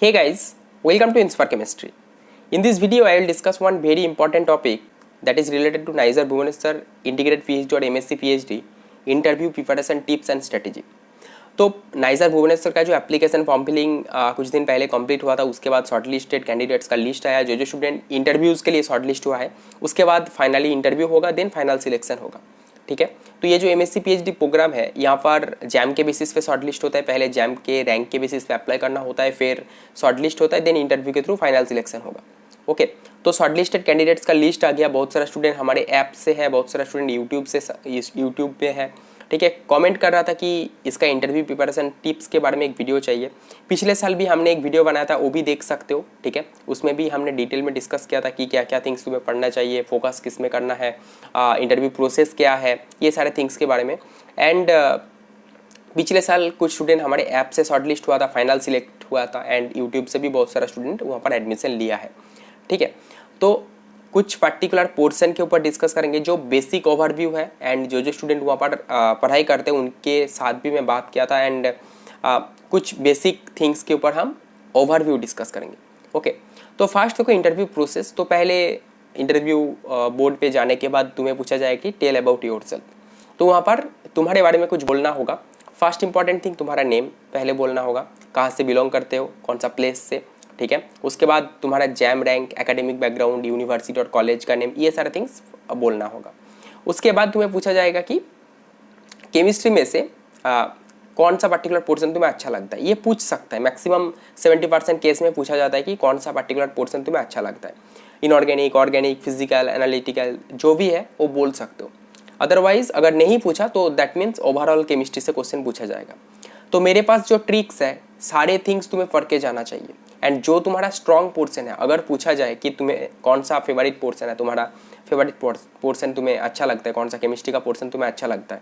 Hey guys, welcome to Inspire Chemistry. In this video, I will discuss one very important topic that is related to Nizer Bhubaneswar Integrated PhD or MSc PhD Interview Preparation Tips and Strategy. तो niger Bhubaneswar का जो application form filling कुछ दिन पहले complete हुआ था, उसके बाद शॉर्ट लिस्टेड कैंडिडेट्स का लिस्ट आया, जो स्टूडेंट इंटरव्यूज़ के लिए शॉर्ट लिस्ट हुआ है उसके बाद फाइनली इंटरव्यू होगा, देन फाइनल सिलेक्शन होगा। ठीक है, तो ये जो एमएससी पीएचडी प्रोग्राम है यहाँ पर जैम के बेसिस पे शॉर्ट लिस्ट होता है, पहले जैम के रैंक के बेसिस पे अप्लाई करना होता है, फिर शॉर्ट लिस्ट होता है, देन इंटरव्यू के थ्रू फाइनल सिलेक्शन होगा। ओके, तो शॉर्ट लिस्टेड कैंडिडेट्स का लिस्ट आ गया। बहुत सारा स्टूडेंट हमारे ऐप से है, बहुत सारा स्टूडेंट यूट्यूब पे है। ठीक है, कमेंट कर रहा था कि इसका इंटरव्यू प्रिपरेशन टिप्स के बारे में एक वीडियो चाहिए। पिछले साल भी हमने एक वीडियो बनाया था, वो भी देख सकते हो। ठीक है, उसमें भी हमने डिटेल में डिस्कस किया था कि क्या क्या थिंग्स तुम्हें पढ़ना चाहिए, फोकस किस में करना है, इंटरव्यू प्रोसेस क्या है, ये सारे थिंग्स के बारे में। एंड पिछले साल कुछ स्टूडेंट हमारे ऐप से शॉर्ट लिस्ट हुआ था, फाइनल सिलेक्ट हुआ था, एंड यूट्यूब से भी बहुत सारा स्टूडेंट वहाँ पर एडमिशन लिया है। ठीक है, तो कुछ पर्टिकुलर पोर्शन के ऊपर डिस्कस करेंगे जो बेसिक ओवरव्यू है, एंड जो स्टूडेंट वहाँ पर पढ़ाई करते हैं उनके साथ भी मैं बात किया था, एंड कुछ बेसिक थिंग्स के ऊपर हम ओवरव्यू डिस्कस करेंगे। ओके, तो फर्स्ट देखो इंटरव्यू प्रोसेस। तो पहले इंटरव्यू बोर्ड पे जाने के बाद तुम्हें पूछा जाए कि टेल अबाउट योरसेल्फ, तो वहाँ पर तुम्हारे बारे में कुछ बोलना होगा। फर्स्ट इंपॉर्टेंट थिंग तुम्हारा नेम पहले बोलना होगा, कहाँ से बिलोंग करते हो, कौन सा प्लेस से। ठीक है, उसके बाद तुम्हारा jam rank, academic background, university और कॉलेज का नेम, ये सारे थिंग्स बोलना होगा। उसके बाद तुम्हें पूछा जाएगा कि केमिस्ट्री में से कौन सा पर्टिकुलर पोर्शन तुम्हें अच्छा लगता है। ये पूछ सकता है, मैक्सिमम 70% केस में पूछा जाता है कि कौन सा पर्टिकुलर पोर्शन तुम्हें अच्छा लगता है। इनऑर्गेनिक, ऑर्गेनिक, फिजिकल, एनालिटिकल जो भी है वो बोल सकते हो। अदरवाइज अगर नहीं पूछा तो दैट मीन्स ओवरऑल केमिस्ट्री से क्वेश्चन पूछा जाएगा। तो मेरे पास जो ट्रिक्स है, सारे थिंग्स तुम्हें पढ़ के जाना चाहिए। एंड जो तुम्हारा स्ट्रॉन्ग पोर्शन है, अगर पूछा जाए कि तुम्हें कौन सा फेवरेट पोर्शन है, तुम्हारा फेवरेट पोर्शन तुम्हें अच्छा लगता है, कौन सा केमिस्ट्री का पोर्शन तुम्हें अच्छा लगता है।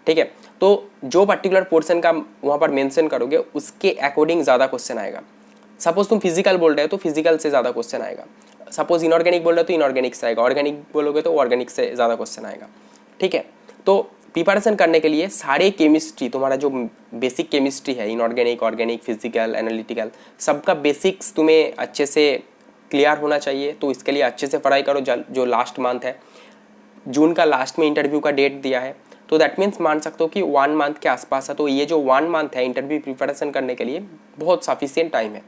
ठीक है, तो जो पर्टिकुलर पोर्शन का वहाँ पर मेंशन करोगे उसके अकॉर्डिंग ज़्यादा क्वेश्चन आएगा। सपोज तुम फिजिकल बोल रहे हो तो फिजिकल से ज़्यादा क्वेश्चन आएगा। सपोज इनऑर्गेनिक बोल रहे हो तो इनऑर्गेनिक से आएगा, ऑर्गेनिक बोलोगे तो ऑर्गेनिक से ज़्यादा क्वेश्चन आएगा। ठीक है, तो प्रिपरेशन करने के लिए सारे केमिस्ट्री, तुम्हारा जो बेसिक केमिस्ट्री है, इनऑर्गेनिक, ऑर्गेनिक, फिजिकल, एनालिटिकल, सबका बेसिक्स तुम्हें अच्छे से क्लियर होना चाहिए। तो इसके लिए अच्छे से पढ़ाई करो। जो लास्ट मंथ है, जून का लास्ट में इंटरव्यू का डेट दिया है, तो दैट मीन्स मान सकते हो कि 1 मंथ के आसपास है। तो ये जो 1 मंथ है इंटरव्यू प्रिपरेशन करने के लिए बहुत सफिशियंट टाइम है।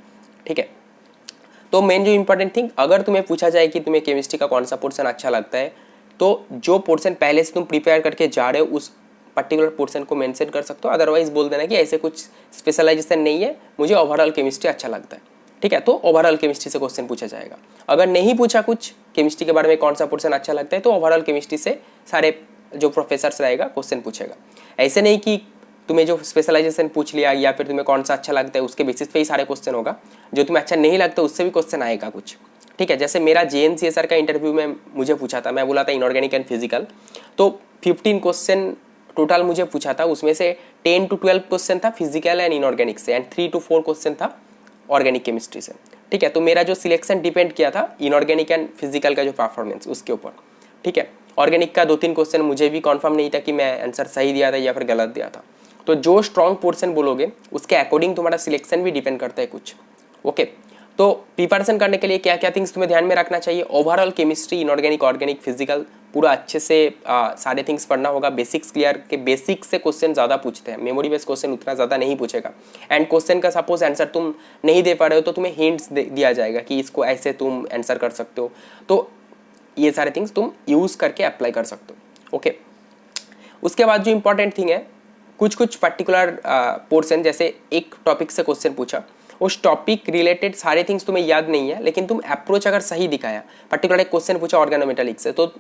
ठीक है, तो मेन जो इंपॉर्टेंट थिंग, अगर तुम्हें पूछा जाए कि तुम्हें केमिस्ट्री का कौन सा पोर्शन अच्छा लगता है, तो जो पोर्शन पहले से तुम प्रिपेयर करके जा रहे हो उस पर्टिकुलर पोर्शन को मेंशन कर सकते हो। अदरवाइज बोल देना कि ऐसे कुछ स्पेशलाइजेशन नहीं है, मुझे ओवरऑल केमिस्ट्री अच्छा लगता है। ठीक है, तो ओवरऑल केमिस्ट्री से क्वेश्चन पूछा जाएगा। अगर नहीं पूछा कुछ केमिस्ट्री के बारे में कौन सा पोर्शन अच्छा लगता है, तो ओवरऑल केमिस्ट्री से सारे जो प्रोफेसर्स रहेगा क्वेश्चन पूछेगा। ऐसे नहीं कि तुम्हें जो स्पेशलाइजेशन पूछ लिया या फिर तुम्हें कौन सा अच्छा लगता है उसके बेसिस पे ही सारे क्वेश्चन होगा। जो तुम्हें अच्छा नहीं लगता उससे भी क्वेश्चन आएगा कुछ। ठीक है, जैसे मेरा JNCSR का इंटरव्यू में मुझे पूछा था, मैं बोला था इनऑर्गेनिक एंड फिजिकल, तो 15 क्वेश्चन टोटल मुझे पूछा था। उसमें से 10 to 12 क्वेश्चन था फिजिकल एंड इनऑर्गेनिक से, एंड 3 to 4 क्वेश्चन था ऑर्गेनिक केमिस्ट्री से। ठीक है, तो मेरा जो सिलेक्शन डिपेंड किया था इनऑर्गेनिक एंड फिजिकल का जो परफॉर्मेंस उसके ऊपर। ठीक है, ऑर्गेनिक का 2-3 क्वेश्चन मुझे भी कन्फर्म नहीं था कि मैं आंसर सही दिया था या फिर गलत दिया था। तो जो स्ट्रॉन्ग पोर्शन बोलोगे उसके अकॉर्डिंग तुम्हारा सिलेक्शन भी डिपेंड करता है कुछ। ओके, तो प्रिपरेशन करने के लिए क्या क्या थिंग्स तुम्हें ध्यान में रखना चाहिए। Overall chemistry, inorganic, organic, physical पूरा अच्छे से सारे थिंग्स पढ़ना होगा। बेसिक्स क्लियर के, बेसिक्स से क्वेश्चन ज़्यादा पूछते हैं, मेमोरी बेस्ड क्वेश्चन उतना ज़्यादा नहीं पूछेगा। एंड क्वेश्चन का सपोज आंसर तुम नहीं दे पा रहे हो तो तुम्हें हिंट्स दिया जाएगा कि इसको ऐसे तुम आंसर कर सकते हो। तो ये सारे थिंग्स तुम यूज़ करके अप्लाई कर सकते हो। ओके, उसके बाद जो इंपॉर्टेंट थिंग है, कुछ पर्टिकुलर पोर्शन, जैसे एक टॉपिक से क्वेश्चन पूछा, उस टॉपिक रिलेटेड सारे थिंग्स तुम्हें याद नहीं है, लेकिन तुम अप्रोच अगर सही दिखाया, पर्टिकुलर एक क्वेश्चन पूछा ऑर्गेनोमेटालिक से, तो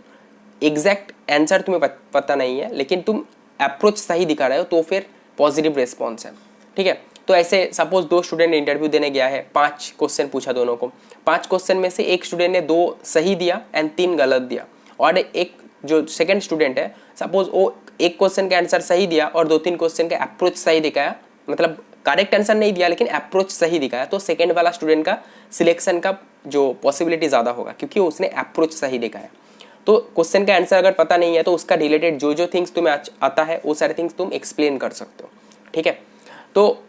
एग्जैक्ट आंसर तुम्हें पता नहीं है लेकिन तुम अप्रोच सही दिखा रहे हो, तो फिर पॉजिटिव रिस्पॉन्स है। ठीक है, तो ऐसे सपोज 2 स्टूडेंट इंटरव्यू देने गया है, 5 क्वेश्चन पूछा दोनों को, 5 क्वेश्चन में से एक स्टूडेंट ने 2 सही दिया एंड 3 गलत दिया, और एक जो सेकेंड स्टूडेंट है सपोज वो एक क्वेश्चन का आंसर सही दिया और 2-3 क्वेश्चन का अप्रोच सही दिखाया, मतलब करेक्ट आंसर नहीं दिया लेकिन अप्रोच सही दिखाया, तो सेकेंड वाला स्टूडेंट का सिलेक्शन का जो पॉसिबिलिटी ज़्यादा होगा क्योंकि उसने अप्रोच सही दिखाया। तो क्वेश्चन का आंसर अगर पता नहीं है तो उसका रिलेटेड जो थिंग्स तुम्हें आता है वो सारे थिंग्स तुम एक्सप्लेन कर सकते हो। ठीक है, तो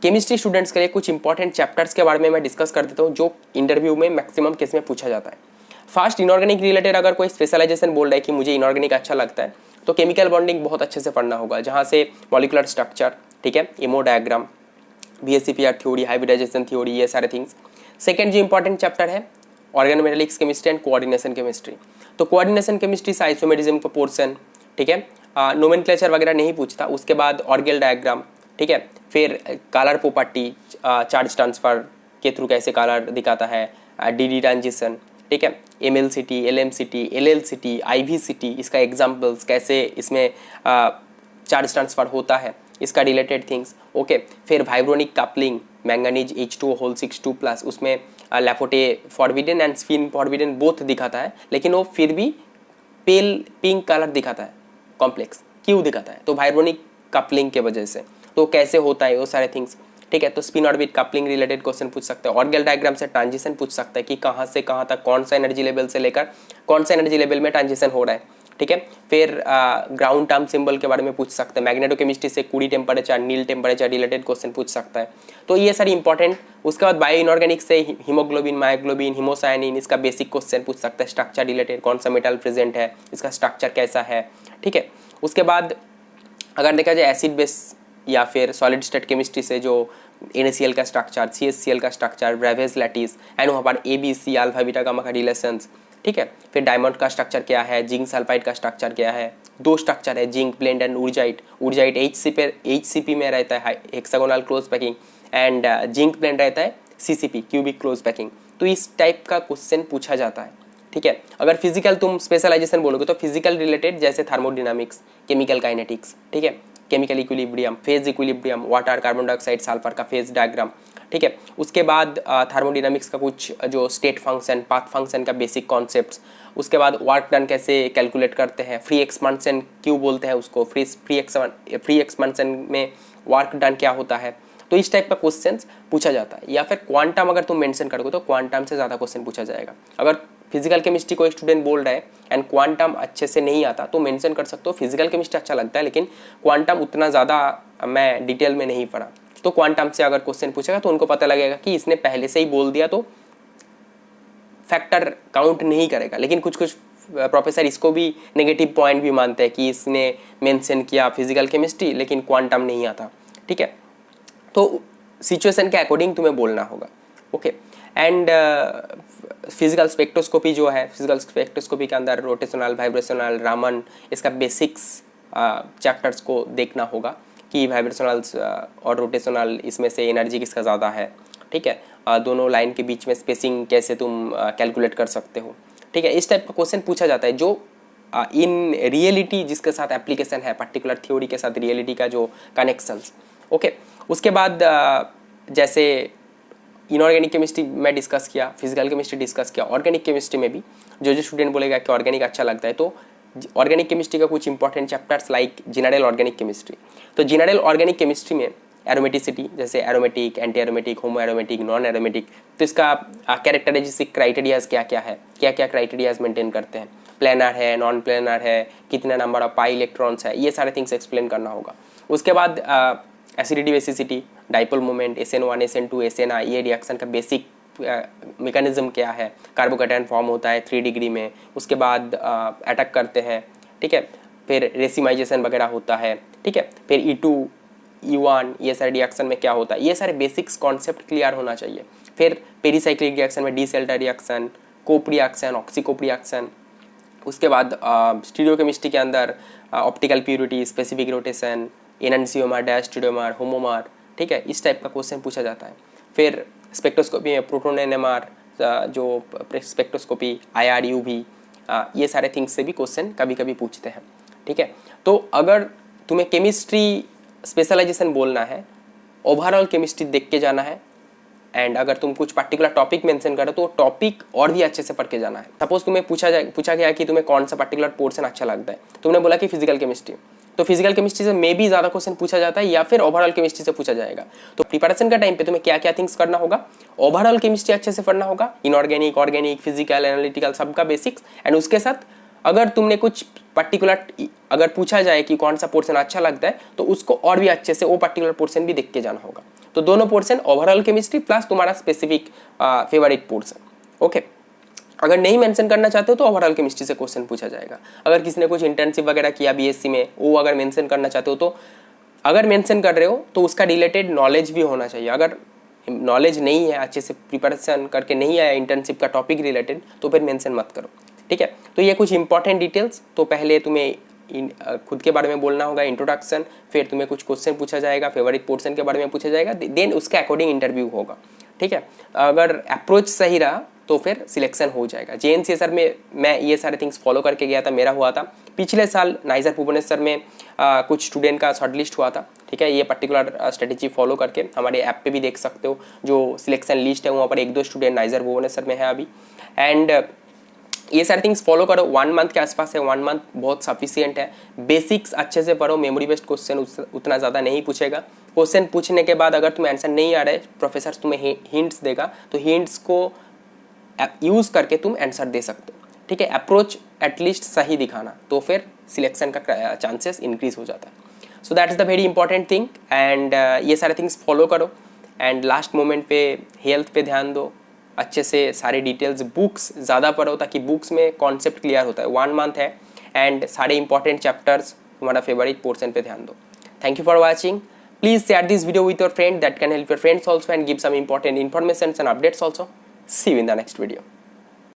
केमिस्ट्री स्टूडेंट्स के लिए कुछ इंपॉर्टेंट चैप्टर्स के बारे में मैं डिस्कस कर देता हूँ जो इंटरव्यू में मैक्सिमम केस में पूछा जाता है। फर्स्ट, इनऑर्गेनिक रिलेटेड अगर कोई स्पेशलाइजेशन बोल रहा है कि मुझे इनऑर्गेनिक अच्छा लगता है तो केमिकल बॉन्डिंग बहुत अच्छे से पढ़ना होगा, जहाँ से मॉलिकुलर स्ट्रक्चर, ठीक है, MO diagram, VSEPR theory, hybridisation theory, ये सारे थिंग्स। सेकेंड जो इंपॉर्टेंट चैप्टर है organometallics chemistry and coordination chemistry. तो कोऑर्डिनेशन केमिस्ट्री से आइसोमेरिज्म का पोर्शन, ठीक है, नोमेनक्लेचर वगैरह नहीं पूछता। उसके बाद ऑर्गेल डायग्राम, ठीक है, फिर कलर प्रॉपर्टी, चार्ज ट्रांसफर के थ्रू कैसे कलर दिखाता है, DD ट्रांजिशन, ठीक है, MLCT, LMCT, LLCT, IVCT, इसका एग्जाम्पल्स कैसे इसमें चार्ज ट्रांसफर होता है, इसका रिलेटेड थिंग्स। ओके, फिर वाइब्रोनिक कपलिंग, मैंगनीज H2O6 2+, उसमें Laporte forbidden and spin forbidden both दिखाता है, लेकिन वो फिर भी पेल पिंक कलर दिखाता है, कॉम्प्लेक्स क्यों दिखाता है? तो वाइब्रोनिक कपलिंग के वजह से। तो कैसे होता है वो सारे थिंग्स, ठीक है। तो spin orbit coupling related question पूछ सकते हैं। ऑर्गेल डायग्राम से ट्रांजिशन पूछ सकता है कि कहाँ से कहाँ तक कौन सा एनर्जी लेवल से लेकर कौन सा एनर्जी लेवल में ट्रांजिशन हो रहा है, ठीक है। फिर ग्राउंड टर्म सिंबल के बारे में पूछ सकते हैं। मैग्नेटोकेमिस्ट्री से कुड़ी टेम्परेचर, नील टेम्परेचर रिलेटेड क्वेश्चन पूछ सकता है। तो ये सारी इंपॉर्टेंट। उसके बाद बायो इनऑर्गेनिक से हीमोग्लोबिन, मायोग्लोबिन, हिमोसायनिन, इसका बेसिक क्वेश्चन पूछ सकता है। स्ट्रक्चर रिलेटेड, कौन सा मेटल प्रेजेंट है, इसका स्ट्रक्चर कैसा है, ठीक है। उसके बाद अगर देखा जाए एसिड बेस या फिर सॉलिड स्टेट केमिस्ट्री से जो NaCl का स्ट्रक्चर, CHCl का स्ट्रक्चर, ब्रेवेज लैटिस एंड वहाँ पर ABC अल्फा बीटा गामा का रिलेशंस, ठीक है। फिर डायमंड का स्ट्रक्चर क्या है, जिंक सल्फाइड का स्ट्रक्चर क्या है। दो स्ट्रक्चर है, जिंक ब्लेंड एंड उर्जाइट। उर्जाइट HCP में रहता है, hexagonal close packing, and zinc blende रहता है CCP, क्यूबिक क्लोज पैकिंग। तो इस टाइप का क्वेश्चन पूछा जाता है, ठीक है। अगर फिजिकल तुम स्पेशलाइजेशन बोलोगे तो फिजिकल रिलेटेड जैसे थर्मोडायनामिक्स, केमिकल काइनेटिक्स, ठीक है, chemical equilibrium, phase equilibrium, water, carbon dioxide, sulphur का फेज डायग्राम, ठीक है। उसके बाद थर्मोडायनामिक्स का कुछ जो स्टेट फंक्शन, पाथ फंक्शन का बेसिक कॉन्सेप्ट्स। उसके बाद वर्क डन कैसे कैलकुलेट करते हैं, फ्री एक्सपेंशन क्यों बोलते हैं उसको, फ्री एक्सपेंशन में वर्क डन क्या होता है। तो इस टाइप का क्वेश्चन पूछा जाता है। या फिर क्वांटम अगर तुम मेंशन करोगे तो क्वांटम से ज़्यादा क्वेश्चन पूछा जाएगा। अगर फिजिकल केमिस्ट्री कोई स्टूडेंट बोल रहा है एंड क्वांटम अच्छे से नहीं आता तो मेंशन कर सकते हो फिजिकल केमिस्ट्री अच्छा लगता है लेकिन क्वांटम उतना ज़्यादा मैं डिटेल में नहीं पढ़ा। तो क्वांटम से अगर क्वेश्चन पूछेगा तो उनको पता लगेगा कि इसने पहले से ही बोल दिया तो फैक्टर काउंट नहीं करेगा। लेकिन कुछ कुछ प्रोफेसर इसको भी नेगेटिव पॉइंट भी मानते हैं कि इसने मेंशन किया फिजिकल केमिस्ट्री लेकिन क्वांटम नहीं आता, ठीक है। तो सिचुएशन के अकॉर्डिंग तुम्हें बोलना होगा, ओके। एंड फिजिकल स्पेक्ट्रोस्कोपी जो है, फिजिकल स्पेक्ट्रोस्कोपी के अंदर रोटेशनल, वाइब्रेशनल, रामन, इसका बेसिक्स चैप्टर्स को देखना होगा कि वाइब्रेशनल्स और रोटेशनल इसमें से एनर्जी किसका ज़्यादा है, ठीक है। दोनों लाइन के बीच में स्पेसिंग कैसे तुम कैलकुलेट कर सकते हो, ठीक है। इस टाइप का क्वेश्चन पूछा जाता है जो इन रियलिटी जिसके साथ एप्लीकेशन है, पर्टिकुलर थ्योरी के साथ रियलिटी का जो कनेक्शंस, ओके। उसके बाद जैसे इनऑर्गेनिक केमिस्ट्री में डिस्कस किया, फिजिकल केमिस्ट्री डिस्कस किया, ऑर्गेनिक केमिस्ट्री में भी जो स्टूडेंट बोलेगा कि ऑर्गेनिक अच्छा लगता है तो ऑर्गेनिक केमिस्ट्री का कुछ important chapters like general organic chemistry. तो जनरल ऑर्गेनिक केमिस्ट्री में एरोमेटिसिटी जैसे एरोमेटिक, एंटी एरोमेटिक, होमो एरोमेटिक, नॉन एरोमेटिक, तो इसका कैरेक्टरिस्टिक क्राइटेरियाज क्या क्या है, क्या क्या क्राइटेरियाज मेंटेन करते हैं, प्लेनर है, नॉन प्लेनर है, कितना नंबर ऑफ पाई इलेक्ट्रॉन्स है, ये सारे थिंग्स एक्सप्लेन करना होगा। उसके बाद acidity basicity, dipole moment, SN1, SN2, SNI, ये रिएक्शन का बेसिक मैकेनिज्म क्या है, कार्बोकैटायन फॉर्म होता है 3 डिग्री में, उसके बाद अटैक करते हैं, ठीक है। फिर रेसिमाइजेशन वगैरह होता है, ठीक है। फिर E2, E1, ये सारे रिएक्शन में क्या होता है, ये सारे बेसिक्स कॉन्सेप्ट क्लियर होना चाहिए। फिर पेरीसाइक्लिक रिएक्शन में Diels Alder reaction, Cope reaction, oxy Cope reaction. उसके बाद स्टीरियोकेमिस्ट्री के अंदर optical purity, specific rotation, enantiomer, diastereomer, homomer, ठीक है। इस टाइप का क्वेश्चन पूछा जाता है। फिर स्पेक्ट्रोस्कोपी में प्रोटॉन NMR, जो स्पेक्ट्रोस्कोपी, IR, UV, ये सारे थिंग्स से भी क्वेश्चन कभी कभी पूछते हैं, ठीक है। तो अगर तुम्हें केमिस्ट्री स्पेशलाइजेशन बोलना है, ओवरऑल केमिस्ट्री देख के जाना है, एंड अगर तुम कुछ पर्टिकुलर टॉपिक मेंशन करो तो टॉपिक और भी अच्छे से पढ़ के जाना है। सपोज तुम्हें पूछा गया कि तुम्हें कौन सा पर्टिकुलर पोर्शन अच्छा लगता है, तुमने बोला कि फिजिकल केमिस्ट्री, तो फिजिकल केमिस्ट्री से मे भी ज़्यादा क्वेश्चन पूछा जाता है या फिर ओवरऑल केमिस्ट्री से पूछा जाएगा। तो प्रिपरेशन का टाइम पे तुम्हें क्या क्या थिंग्स करना होगा, ओवरऑल केमिस्ट्री अच्छे से पढ़ना होगा, इनऑर्गेनिक, ऑर्गेनिक, फिजिकल, एनालिटिकल, सबका बेसिक्स, एंड उसके साथ अगर तुमने कुछ पर्टिकुलर अगर पूछा जाए कि कौन सा पोर्शन अच्छा लगता है तो उसको और भी अच्छे से वो पर्टिकुलर पोर्शन भी देख के जाना होगा। तो दोनों पोर्शन ओवरऑल केमिस्ट्री प्लस तुम्हारा स्पेसिफिक फेवरेट पोर्शन। ओके, अगर नहीं मेंशन करना चाहते हो तो ओवरऑल केमिस्ट्री से क्वेश्चन पूछा जाएगा। अगर किसी ने कुछ इंटर्नशिप वगैरह किया बीएससी में, वो अगर मेंशन करना चाहते हो तो अगर मेंशन कर रहे हो तो उसका रिलेटेड नॉलेज भी होना चाहिए। अगर नॉलेज नहीं है, अच्छे से प्रिपरेशन करके नहीं आया इंटर्नशिप का टॉपिक रिलेटेड, तो फिर मेंशन मत करो, ठीक है। तो ये कुछ इंपॉर्टेंट डिटेल्स। तो पहले तुम्हें खुद के बारे में बोलना होगा, इंट्रोडक्शन, फिर तुम्हें कुछ क्वेश्चन पूछा जाएगा, फेवरेट पोर्शन के बारे में पूछा जाएगा, देन उसके अकॉर्डिंग इंटरव्यू होगा, ठीक है। अगर अप्रोच सही रहा तो फिर सिलेक्शन हो जाएगा। JNCSR में मैं ये सारे थिंग्स फॉलो करके गया था, मेरा हुआ था। पिछले साल नाइजर भुवनेश्वर में कुछ स्टूडेंट का शॉर्टलिस्ट हुआ था, ठीक है। ये पर्टिकुलर स्ट्रेटेजी फॉलो करके हमारे ऐप पे भी देख सकते हो, जो सिलेक्शन लिस्ट है वहाँ पर 1-2 स्टूडेंट नाइजर भुवनेश्वर में है अभी। एंड ये सारे थिंग्स फॉलो करो, 1 मंथ के आसपास है, 1 मंथ बहुत सफिशियंट है। बेसिक्स अच्छे से पढ़ो, मेमोरी बेस्ड क्वेश्चन उतना ज़्यादा नहीं पूछेगा। क्वेश्चन पूछने के बाद अगर तुम्हें आंसर नहीं आ रहा है, प्रोफेसर तुम्हें हिंट्स देगा, तो हिंट्स को यूज़ करके तुम आंसर दे सकते हो, ठीक है। अप्रोच एटलीस्ट सही दिखाना, तो फिर सिलेक्शन का चांसेस इंक्रीज हो जाता है। So that is the very important thing. And ये सारे थिंग्स फॉलो करो। एंड लास्ट मोमेंट पे हेल्थ पे ध्यान दो, अच्छे से सारे डिटेल्स, बुक्स ज़्यादा पढ़ो, ताकि बुक्स में कॉन्सेप्ट क्लियर होता है। 1 मंथ है एंड सारे इंपॉर्टेंट चैप्टर्स, तुम्हारा फेवरेट पोर्शन पे ध्यान दो। Thank you for watching. Please share this video with your friend, that can help your friends also and give some important information and updates also. See you in the next video.